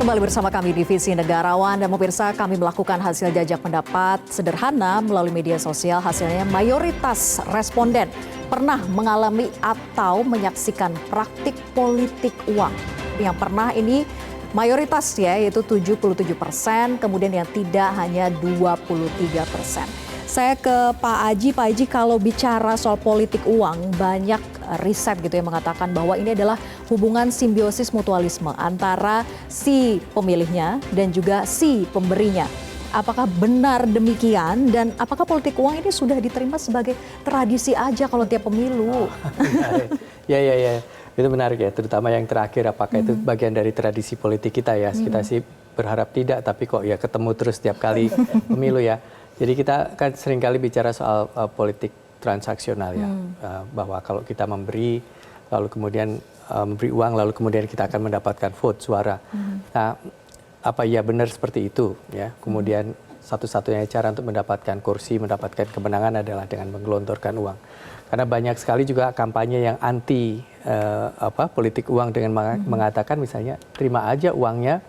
Kembali bersama kami Divisi Negarawan dan pemirsa, kami melakukan hasil jajak pendapat sederhana melalui media sosial. Hasilnya mayoritas responden pernah mengalami atau menyaksikan praktik politik uang. Yang pernah ini mayoritas ya, yaitu 77%, kemudian yang tidak hanya 23%. Saya ke Pak Aji. Pak Aji, kalau bicara soal politik uang, banyak riset gitu yang mengatakan bahwa ini adalah hubungan simbiosis mutualisme antara si pemilihnya dan juga si pemberinya. Apakah benar demikian dan apakah politik uang ini sudah diterima sebagai tradisi aja kalau tiap pemilu? Ya. Itu menarik ya, terutama yang terakhir, apakah itu bagian dari tradisi politik kita ya. Kita sih berharap tidak, tapi kok ya ketemu terus tiap kali pemilu ya. Jadi kita kan seringkali bicara soal politik transaksional ya, bahwa kalau kita memberi, lalu kemudian memberi uang, lalu kemudian kita akan mendapatkan vote, suara. Nah, apa ya benar seperti itu ya? Kemudian satu-satunya cara untuk mendapatkan kursi, mendapatkan kemenangan adalah dengan menggelontorkan uang. Karena banyak sekali juga kampanye yang anti politik uang dengan mengatakan misalnya terima aja uangnya,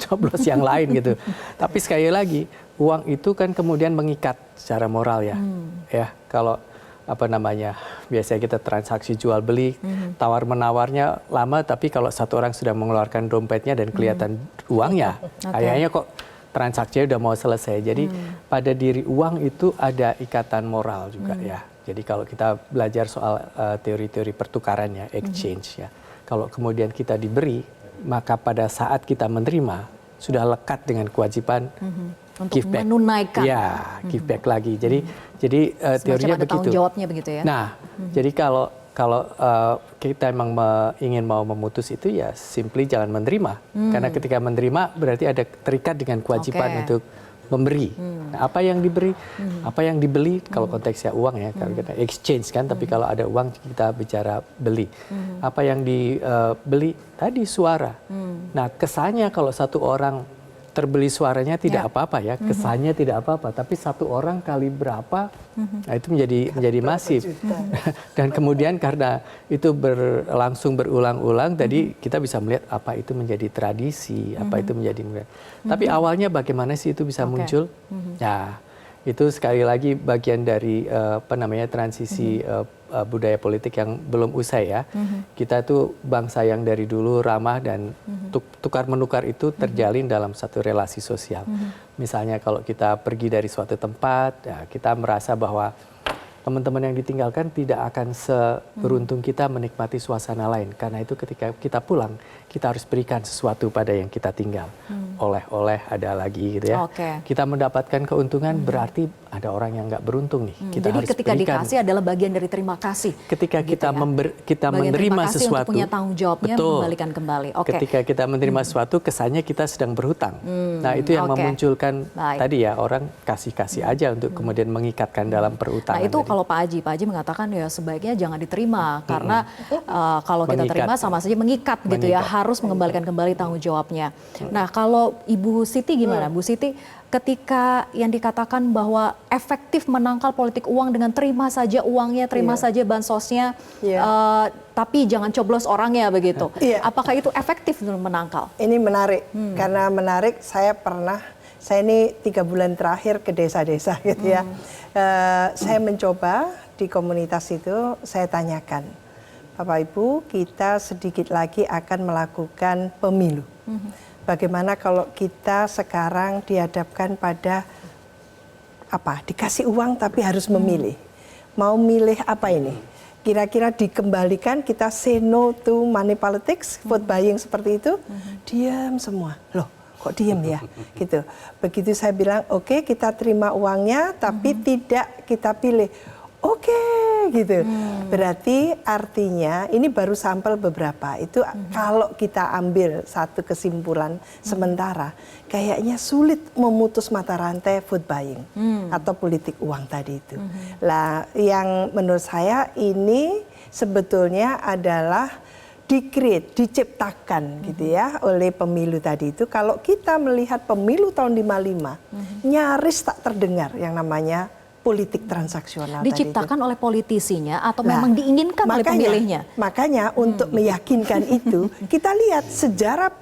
coblos yang lain gitu. Tapi sekali lagi, uang itu kan kemudian mengikat secara moral ya. Ya, kalau biasanya kita transaksi jual beli, tawar menawarnya lama, tapi kalau satu orang sudah mengeluarkan dompetnya dan kelihatan uangnya, kayaknya kok transaksinya udah mau selesai. Jadi pada diri uang itu ada ikatan moral juga ya. Jadi kalau kita belajar soal teori-teori pertukarannya, exchange ya. Kalau kemudian kita diberi, maka pada saat kita menerima sudah lekat dengan kewajiban untuk give back. menunaikan. Ya, give back lagi. Jadi teorinya ada begitu. tanggung jawabnya begitu ya. Nah, jadi kalau kita emang ingin mau memutus itu ya simply jangan menerima. Karena ketika menerima berarti ada terikat dengan kewajiban untuk memberi. Nah, apa yang diberi, apa yang dibeli, kalau konteksnya uang ya, kalau kita exchange kan, tapi kalau ada uang kita bicara beli. Apa yang dibeli tadi suara. Nah, kesannya kalau satu orang terbeli suaranya tidak apa-apa ya, kesannya tidak apa-apa, tapi satu orang kali berapa, nah itu menjadi masif. Dan kemudian karena itu berlangsung berulang-ulang, tadi kita bisa melihat apa itu menjadi tradisi, apa itu menjadi. Tapi awalnya bagaimana sih itu bisa muncul? Ya, itu sekali lagi bagian dari transisi budaya politik yang belum usai ya. Kita tuh bangsa yang dari dulu ramah dan tukar-menukar itu terjalin dalam satu relasi sosial. Misalnya kalau kita pergi dari suatu tempat, ya, kita merasa bahwa teman-teman yang ditinggalkan tidak akan seberuntung kita menikmati suasana lain. Karena itu ketika kita pulang, kita harus berikan sesuatu pada yang kita tinggal. Oleh-oleh ada lagi gitu ya. Kita mendapatkan keuntungan berarti ada orang yang nggak beruntung nih. Kita jadi harus ketika berikan. dikasih adalah bagian dari terima kasih. Ketika gitu kita, kita bagian menerima kasih sesuatu. Untuk punya tanggung jawabnya, membalikan kembali. Ketika kita menerima sesuatu, kesannya kita sedang berhutang. Nah itu yang memunculkan tadi ya, orang kasih-kasih aja untuk kemudian mengikatkan dalam perutangan. Nah itu kalau Pak Aji mengatakan ya sebaiknya jangan diterima karena kalau kita terima sama saja mengikat gitu ya, harus mengembalikan kembali tanggung jawabnya. Nah kalau Ibu Siti gimana? Bu Siti, ketika yang dikatakan bahwa efektif menangkal politik uang dengan terima saja uangnya, terima saja bansosnya, tapi jangan coblos orangnya begitu. Apakah itu efektif untuk menangkal? Ini menarik, karena menarik saya ini 3 bulan terakhir ke desa-desa gitu ya. Saya mencoba di komunitas itu, saya tanyakan, Bapak Ibu, kita sedikit lagi akan melakukan pemilu. Bagaimana kalau kita sekarang dihadapkan pada dikasih uang tapi harus memilih. Mau milih apa ini? Kira-kira dikembalikan, kita say no to money politics, vote buying seperti itu, diam semua. Loh, kok diem ya? Gitu. Begitu saya bilang, oke, kita terima uangnya tapi tidak kita pilih. Oke, gitu. Berarti artinya ini baru sampel beberapa. Itu kalau kita ambil satu kesimpulan sementara, kayaknya sulit memutus mata rantai vote buying atau politik uang tadi itu. Lah, yang menurut saya ini sebetulnya adalah diciptakan gitu ya oleh pemilu tadi itu. Kalau kita melihat pemilu tahun 55, nyaris tak terdengar yang namanya politik transaksional. Diciptakan oleh politisinya atau memang diinginkan oleh pemilihnya? Makanya untuk meyakinkan itu, kita lihat sejarah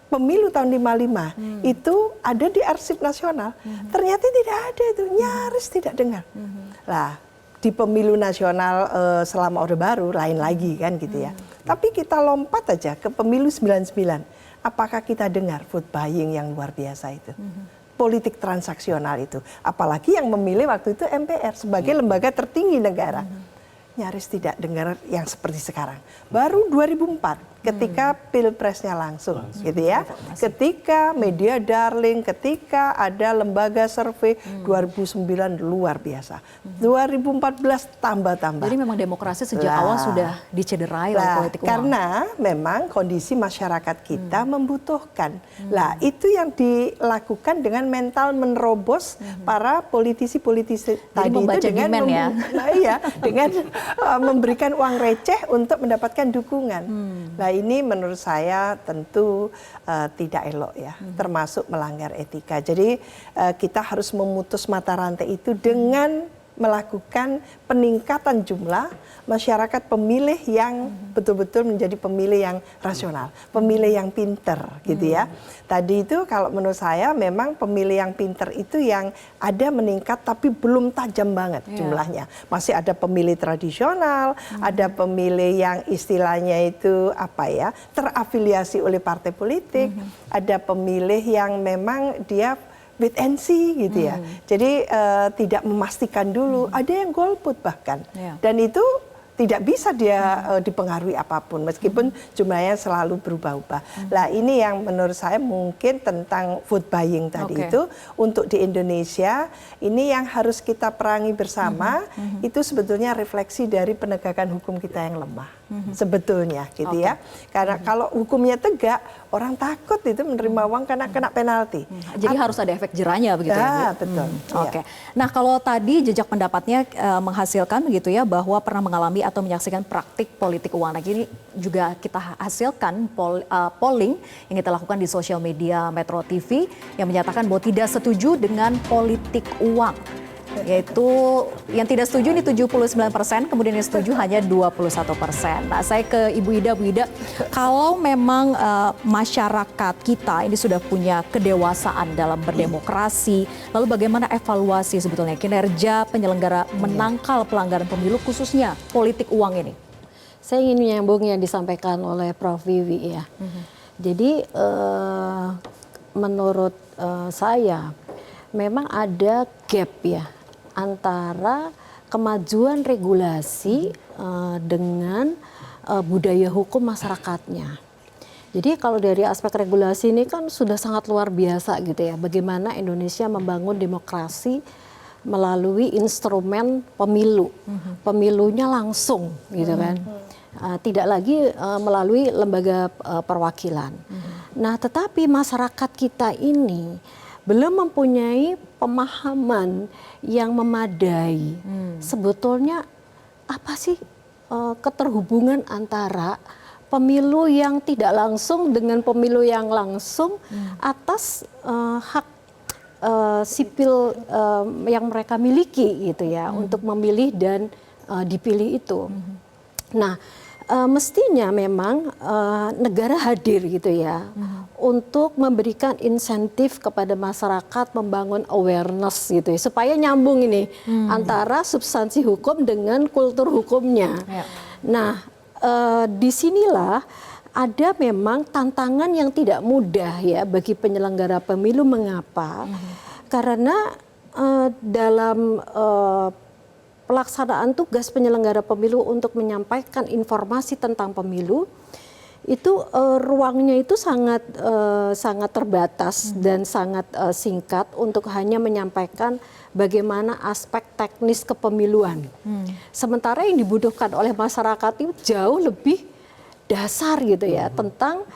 pemilu tahun 55 itu ada di arsip nasional. Ternyata tidak ada itu, nyaris tidak dengar. Lah, di pemilu nasional selama Orde Baru lain lagi kan gitu ya. Tapi kita lompat aja ke pemilu 99. Apakah kita dengar vote buying yang luar biasa itu? Politik transaksional itu. Apalagi yang memilih waktu itu MPR sebagai lembaga tertinggi negara. Nyaris tidak dengar yang seperti sekarang. Baru 2004 ketika pilpresnya langsung gitu ya. Ketika media darling, ketika ada lembaga survei 2009 luar biasa. 2014 tambah-tambah. Jadi memang demokrasi sejak awal sudah dicederai oleh politik uang. Karena memang kondisi masyarakat kita membutuhkan. Lah itu yang dilakukan dengan mental menerobos para politisi-politisi tadi itu dengan dengan memberikan uang receh untuk mendapatkan dukungan. Nah ini menurut saya tentu tidak elok ya, termasuk melanggar etika. Jadi kita harus memutus mata rantai itu dengan melakukan peningkatan jumlah masyarakat pemilih yang betul-betul menjadi pemilih yang rasional, pemilih yang pinter gitu ya. Tadi itu kalau menurut saya memang pemilih yang pinter itu yang ada meningkat tapi belum tajam banget jumlahnya. Masih ada pemilih tradisional, ada pemilih yang istilahnya itu apa ya, terafiliasi oleh partai politik, ada pemilih yang memang dia wait and see gitu ya. Jadi tidak memastikan dulu, ada yang golput bahkan. Dan itu tidak bisa dia dipengaruhi apapun meskipun jumlahnya selalu berubah-ubah. Lah ini yang menurut saya mungkin tentang vote buying tadi itu untuk di Indonesia ini yang harus kita perangi bersama itu sebetulnya refleksi dari penegakan hukum kita yang lemah. Sebetulnya gitu ya. Karena kalau hukumnya tegak, orang takut itu menerima uang karena kena penalti. Jadi harus ada efek jerahnya begitu ya, Bu? Betul. Oke. Nah, kalau tadi jejak pendapatnya menghasilkan begitu ya bahwa pernah mengalami atau menyaksikan praktik politik uang. Nah, ini juga kita hasilkan polling yang kita lakukan di sosial media Metro TV yang menyatakan bahwa tidak setuju dengan politik uang. Yaitu yang tidak setuju ini 79%, kemudian yang setuju hanya 21%. Nah, saya ke Ibu Ida. Bu Ida, kalau memang masyarakat kita ini sudah punya kedewasaan dalam berdemokrasi, lalu bagaimana evaluasi sebetulnya kinerja penyelenggara menangkal pelanggaran pemilu khususnya politik uang ini? Saya ingin menyambung yang disampaikan oleh Prof. Wiwi ya. Jadi menurut saya memang ada gap ya antara kemajuan regulasi dengan budaya hukum masyarakatnya. Jadi kalau dari aspek regulasi ini kan sudah sangat luar biasa gitu ya. Bagaimana Indonesia membangun demokrasi melalui instrumen pemilu. Pemilunya langsung gitu kan. Tidak lagi melalui lembaga perwakilan. Nah, tetapi masyarakat kita ini belum mempunyai pemahaman yang memadai. Sebetulnya apa sih keterhubungan antara pemilu yang tidak langsung dengan pemilu yang langsung atas hak sipil yang mereka miliki gitu ya, untuk memilih dan dipilih itu. Nah, mestinya memang negara hadir gitu ya untuk memberikan insentif kepada masyarakat membangun awareness gitu ya, supaya nyambung ini antara substansi hukum dengan kultur hukumnya. Nah, disinilah ada memang tantangan yang tidak mudah ya bagi penyelenggara pemilu. Mengapa? Karena dalam pelaksanaan tugas penyelenggara pemilu untuk menyampaikan informasi tentang pemilu itu ruangnya itu sangat terbatas dan sangat singkat untuk hanya menyampaikan bagaimana aspek teknis kepemiluan. Sementara yang dibutuhkan oleh masyarakat itu jauh lebih dasar gitu ya, tentang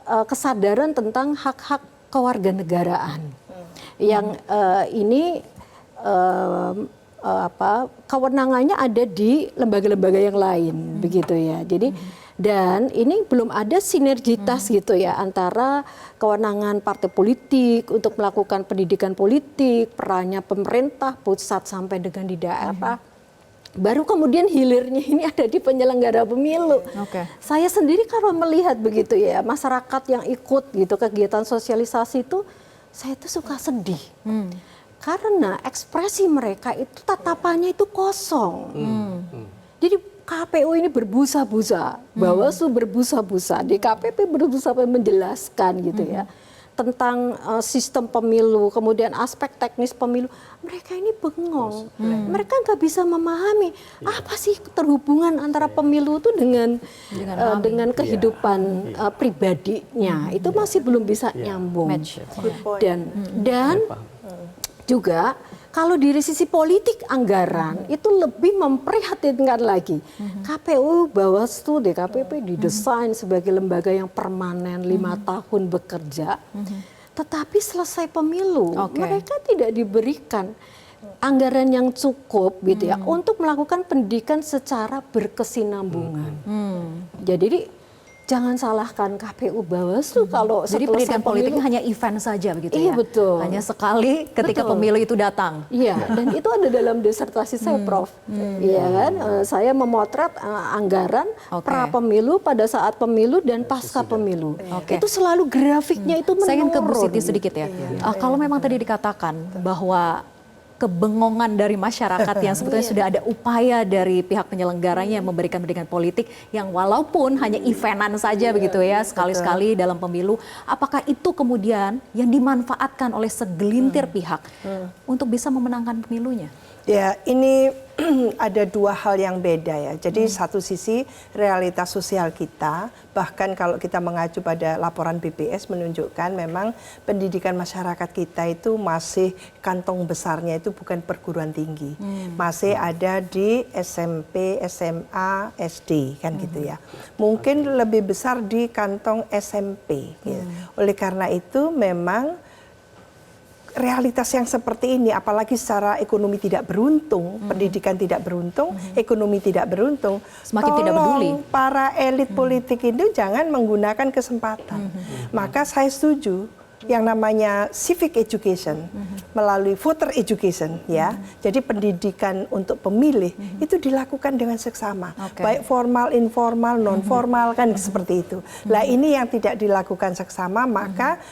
kesadaran tentang hak-hak kewarganegaraan. Yang ini kewenangannya ada di lembaga-lembaga yang lain begitu ya. Jadi dan ini belum ada sinergitas gitu ya antara kewenangan partai politik untuk melakukan pendidikan politik, perannya pemerintah pusat sampai dengan di daerah. Baru kemudian hilirnya ini ada di penyelenggara pemilu. Oke. Saya sendiri kalau melihat begitu ya, masyarakat yang ikut gitu kegiatan sosialisasi itu, saya tuh suka sedih. Karena ekspresi mereka itu tatapannya itu kosong. Jadi KPU ini berbusa-busa, Bawaslu berbusa-busa, DKPP berbusa-busa menjelaskan gitu ya. Tentang sistem pemilu, kemudian aspek teknis pemilu, mereka ini bengong. Mereka nggak bisa memahami apa sih terhubungan antara pemilu itu dengan kehidupan pribadinya. Itu masih belum bisa nyambung. Dan juga kalau dari sisi politik anggaran itu lebih memprihatinkan lagi. KPU, Bawaslu, DKPP didesain sebagai lembaga yang permanen 5 tahun bekerja, tetapi selesai pemilu mereka tidak diberikan anggaran yang cukup gitu ya untuk melakukan pendidikan secara berkesinambungan. Jadi jangan salahkan KPU, Bawaslu kalau Jadi pendidikan politik hanya event saja begitu Iya, ya? betul. Hanya sekali ketika pemilu itu datang. Iya, dan itu ada dalam disertasi saya, Prof. Iya kan, saya memotret anggaran pra pemilu, pada saat pemilu dan pasca pemilu. Itu selalu grafiknya itu menurun. Saya ingin ke Bu Siti sedikit ya. Kalau memang tadi dikatakan bahwa kebengongan dari masyarakat yang sebetulnya sudah ada upaya dari pihak penyelenggaranya memberikan pendidikan politik yang walaupun hanya eventan saja begitu ya, sekali-sekali dalam pemilu, apakah itu kemudian yang dimanfaatkan oleh segelintir pihak untuk bisa memenangkan pemilunya? Ya, ini ada dua hal yang beda ya. Jadi satu sisi realitas sosial kita, bahkan kalau kita mengacu pada laporan BPS menunjukkan memang pendidikan masyarakat kita itu masih kantong besarnya itu bukan perguruan tinggi. Masih ada di SMP, SMA, SD kan gitu ya. Mungkin lebih besar di kantong SMP. Gitu. Oleh karena itu memang realitas yang seperti ini, apalagi secara ekonomi tidak beruntung, pendidikan tidak beruntung, ekonomi tidak beruntung, semakin tidak peduli. Para elit politik itu jangan menggunakan kesempatan. Maka saya setuju yang namanya civic education melalui voter education ya. Jadi pendidikan untuk pemilih itu dilakukan dengan seksama, baik formal, informal, non formal kan seperti itu. Lah ini yang tidak dilakukan seksama maka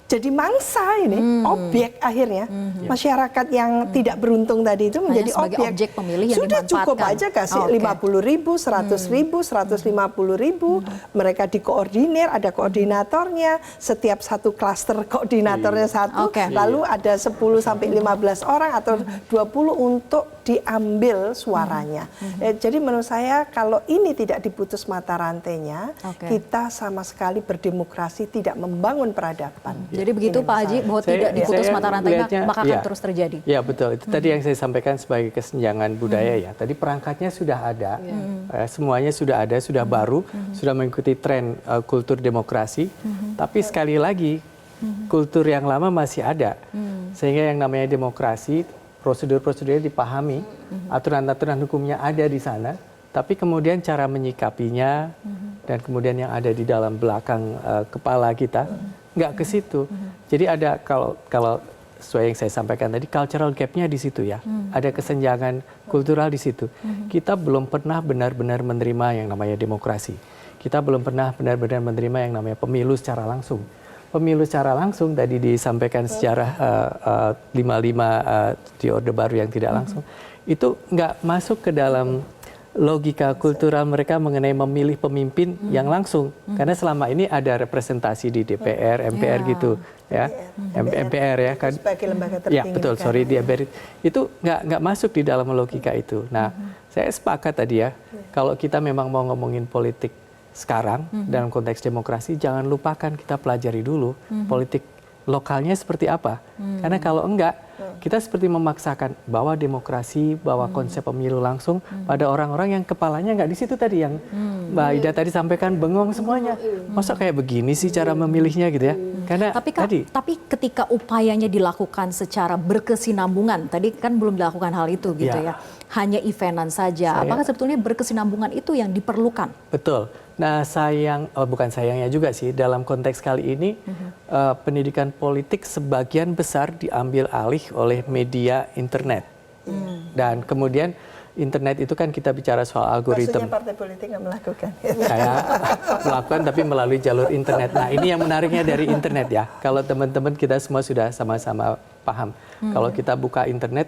jadi mangsa ini, objek akhirnya. Masyarakat yang tidak beruntung tadi itu menjadi objek pemilih yang sudah cukup aja kasih 50.000, 100.000, 150.000. Mereka dikoordinir, ada koordinatornya. Setiap satu klaster koordinatornya satu. Lalu ada 10 sampai 15 orang atau 20 untuk diambil suaranya. Jadi menurut saya kalau ini tidak diputus mata rantainya, kita sama sekali berdemokrasi tidak membangun peradaban. Jadi begitu Pak Haji, bahwa tidak diputus mata rantainya, maka akan terus terjadi. Ya betul, itu tadi yang saya sampaikan sebagai kesenjangan budaya ya. Tadi perangkatnya sudah ada, semuanya sudah ada, sudah baru, sudah mengikuti tren kultur demokrasi. Tapi sekali lagi, kultur yang lama masih ada. Sehingga yang namanya demokrasi, prosedur-prosedurnya dipahami, aturan-aturan hukumnya ada di sana. Tapi kemudian cara menyikapinya dan kemudian yang ada di dalam belakang kepala kita, nggak ke situ. Jadi ada kalau sesuai yang saya sampaikan tadi, cultural gap-nya di situ ya. Ada kesenjangan kultural di situ. Kita belum pernah benar-benar menerima yang namanya demokrasi. Kita belum pernah benar-benar menerima yang namanya pemilu secara langsung. Pemilu secara langsung tadi disampaikan sejarah 55 di Orde Baru yang tidak langsung. Itu nggak masuk ke dalam logika kultural mereka mengenai memilih pemimpin yang langsung, karena selama ini ada representasi di DPR, MPR gitu ya, MPR ya kan, sebagai lembaga tertinggi. Ya betul, sorry di MPR itu nggak masuk di dalam logika itu. Nah, saya sepakat tadi ya, kalau kita memang mau ngomongin politik sekarang dalam konteks demokrasi, jangan lupakan kita pelajari dulu politik lokalnya seperti apa, karena kalau enggak kita seperti memaksakan bawa demokrasi, bawa konsep pemilu langsung pada orang-orang yang kepalanya nggak di situ tadi, yang Mbak Ida tadi sampaikan bengong semuanya. Masa kayak begini sih cara memilihnya gitu ya? Karena tapi ketika upayanya dilakukan secara berkesinambungan, tadi kan belum dilakukan hal itu gitu ya. Hanya eventan saja. Apakah sebetulnya berkesinambungan itu yang diperlukan? Betul. Nah bukan sayangnya juga sih, dalam konteks kali ini pendidikan politik sebagian besar diambil alih oleh media internet. Dan kemudian internet itu kan kita bicara soal algoritma. Maksudnya partai politik nggak melakukan. Saya melakukan tapi melalui jalur internet. Nah, ini yang menariknya dari internet ya. Kalau teman-teman kita semua sudah sama-sama paham. Kalau kita buka internet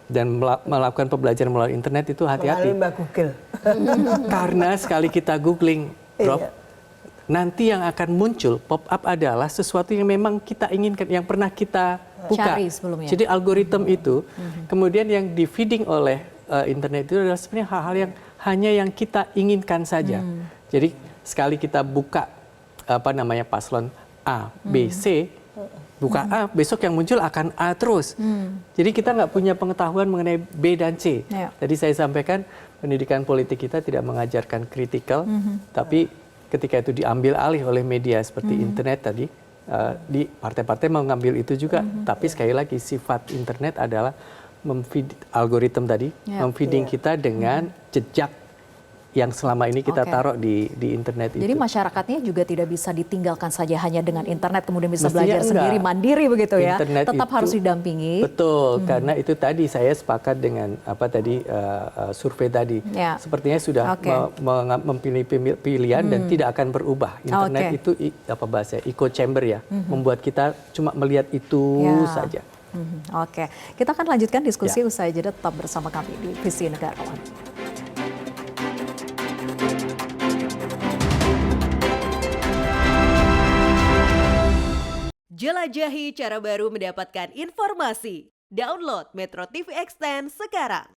dan melakukan pembelajaran melalui internet itu hati-hati. Melalui Mbak Google. Karena sekali kita googling, Prof, Iya. nanti yang akan muncul pop-up adalah sesuatu yang memang kita inginkan, yang pernah kita buka. Cari sebelumnya. Jadi algoritma itu, kemudian yang di-feeding oleh internet itu adalah sebenarnya hal-hal yang hanya yang kita inginkan saja. Jadi sekali kita buka paslon A, B, C, buka A, besok yang muncul akan A terus. Jadi kita nggak punya pengetahuan mengenai B dan C. Ya. Tadi saya sampaikan pendidikan politik kita tidak mengajarkan kritikal, tapi ketika itu diambil alih oleh media seperti internet tadi, di partai-partai mengambil itu juga. Tapi sekali lagi sifat internet adalah memfeed algoritma tadi, memfeeding kita dengan jejak yang selama ini kita taruh di internet itu. Jadi masyarakatnya juga tidak bisa ditinggalkan saja hanya dengan internet kemudian bisa Mestinya belajar sendiri mandiri begitu ya. Internet Tetap itu harus didampingi. Betul, karena itu tadi saya sepakat dengan survei tadi. Ya. Sepertinya sudah memilih pilihan dan tidak akan berubah. Internet itu echo chamber ya, membuat kita cuma melihat itu saja. Oke, kita akan lanjutkan diskusi usai jeda, tetap bersama kami di Visi Negarawan. Jelajahi cara baru mendapatkan informasi. Download Metro TV Extend sekarang.